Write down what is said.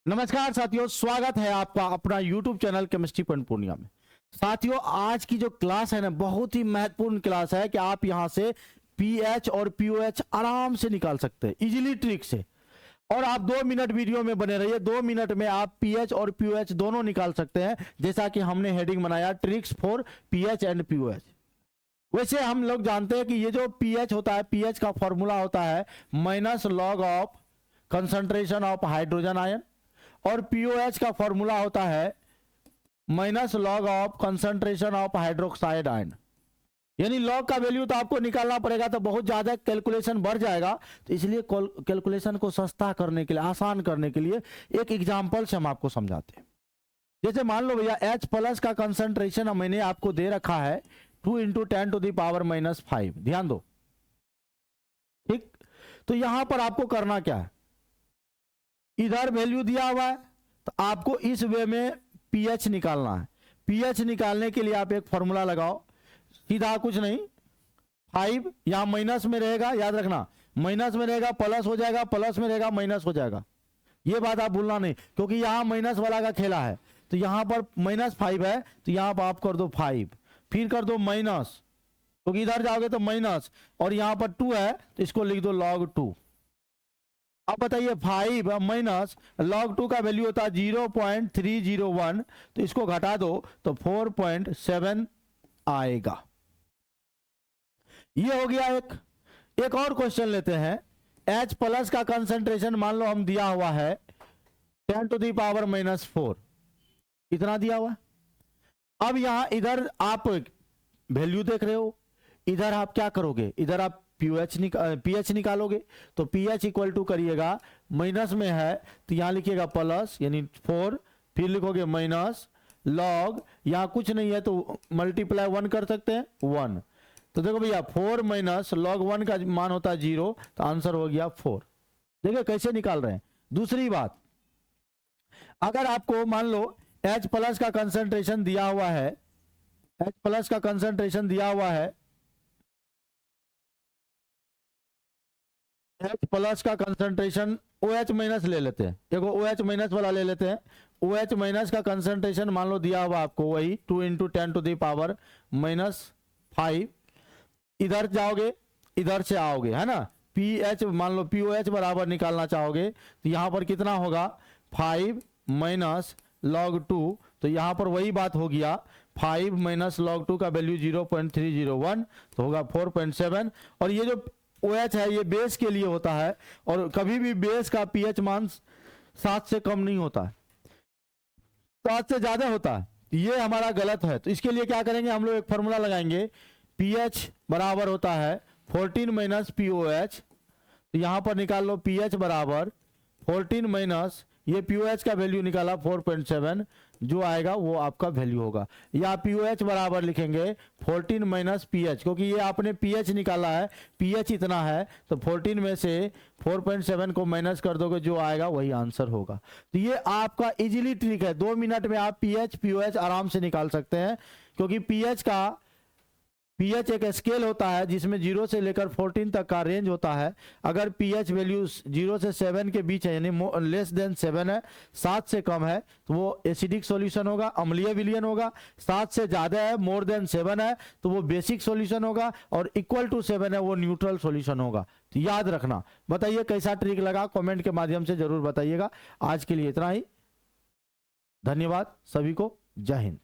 नमस्कार साथियों, स्वागत है आपका अपना YouTube channel chemistry point Purnia में। साथियों, आज की जो क्लास है ना, बहुत ही महत्वपूर्ण क्लास है कि आप यहां से पीएच और पीओएच आराम से निकाल सकते हैं इजीली ट्रिक से। और आप 2 मिनट वीडियो में बने रहिए, 2 मिनट में आप पीएच और पीओएच दोनों निकाल सकते हैं, जैसा कि हमने हेडिंग बनाया tricks for pH and pOH. वैसे हम लोग जानते हैं कि ये जो पीएच होता है, पीएच का फॉर्मूला होता है minus log of concentration of hydrogen ion, और पीओएच का फॉर्मूला होता है minus log of concentration of hydroxide ion. यानी लॉग का वैल्यू तो आपको निकालना पड़ेगा, तो बहुत ज्यादा कैलकुलेशन बढ़ जाएगा। तो इसलिए कैलकुलेशन को सस्ता करने के लिए, आसान करने के लिए एक एग्जांपल से हम आपको समझाते हैं। जैसे मान लो भैया H प्लस का कंसंट्रेशन मैंने आपको दे रखा है 2 × 10⁻⁵। ध्यान दो, ठीक। तो यहां पर आपको करना क्या है, इधर वैल्यू दिया हुआ है तो आपको इस वे में पीएच निकालना है। पीएच निकालने के लिए आप एक फॉर्मूला लगाओ, सीधा कुछ नहीं, 5 यहां माइनस में रहेगा, याद रखना माइनस में रहेगा प्लस हो जाएगा, प्लस में रहेगा माइनस हो जाएगा, ये बात आप भूलना नहीं, क्योंकि यहां माइनस वाला का खेला है। तो यहां पर -5 है तो यहां पर आप कर दो 5, फिर कर दो माइनस, क्योंकि इधर जाओगे तो माइनस, और यहां पर 2 है तो इसको लिख दो log 2। अब बताइए 5 माइनस log 2 का वैल्यू होता है 0.301, तो इसको घटा दो तो 4.7 आएगा। ये हो गया एक और क्वेश्चन लेते हैं। H प्लस का कंसंट्रेशन मान लो हम दिया हुआ है 10⁻⁻4, इतना दिया हुआ। अब यहां इधर आप वैल्यू देख रहे हो, इधर आप क्या करोगे, इधर आप पीएच निकालोगे। तो पीएच इक्वल टू करिएगा, माइनस में है तो यहां लिखिएगा प्लस यानी 4, फिर लिखोगे माइनस लॉग, यहां कुछ नहीं है तो मल्टीप्लाई 1 कर सकते हैं 1। तो देखो भैया 4 माइनस लॉग 1 का मान होता है 0, तो आंसर हो गया 4। देखिए कैसे निकाल रहे हैं। दूसरी बात, अगर आपको मान लो H प्लस का कंसंट्रेशन दिया हुआ है, H प्लस का कंसंट्रेशन दिया हुआ है, H प्लस का कंसंट्रेशन OH माइनस ले लेते हैं, देखो OH माइनस वाला ले लेते हैं। OH माइनस का कंसंट्रेशन मान लो दिया हुआ आपको वही 2 × 10⁻⁻5। इधर जाओगे, इधर से आओगे, है ना। पीएच मान लो पीओएच बराबर निकालना चाहोगे तो यहां पर कितना होगा 5 माइनस log 2, तो यहां पर वही बात हो गया, 5 माइनस log 2 का वैल्यू 0.301 तो होगा 4.7। और ये जो OH है ये बेस के लिए होता है, और कभी भी बेस का पीएच मान 7 से कम नहीं होता है, 7 से ज्यादा होता है, ये हमारा गलत है। तो इसके लिए क्या करेंगे, हम लोग एक फॉर्मूला लगाएंगे, पीएच बराबर होता है 14 माइनस पीओएच। तो यहां पर निकाल लो पीएच बराबर 14 माइनस, ये पीओएच का वैल्यू निकाला 4.7, जो आएगा वो आपका वैल्यू होगा। या पीओएच बराबर लिखेंगे 14 माइनस पीएच, क्योंकि ये आपने पीएच निकाला है, पीएच इतना है, तो 14 में से 4.7 को माइनस कर दोगे, जो आएगा वही आंसर होगा। तो ये आपका इजीली ट्रिक है, 2 मिनट में आप पीएच पीओएच आराम से निकाल सकते हैं। क्योंकि पीएच एक स्केल होता है जिसमें 0 से लेकर 14 तक का रेंज होता है। अगर पीएच वैल्यू 0 से 7 के बीच है, यानी लेस देन 7 है, 7 से कम है, तो वो एसिडिक सॉल्यूशन होगा, अम्लीय विलयन होगा। 7 से ज्यादा है, मोर देन 7 है, तो वो बेसिक सॉल्यूशन होगा, और इक्वल टू 7 है वो न्यूट्रल सॉल्यूशन होगा। तो याद रखना। बताइए कैसा ट्रिक लगा, कमेंट के माध्यम से जरूर बताइएगा। आज के लिए इतना ही, धन्यवाद सभी को, जय हिंद।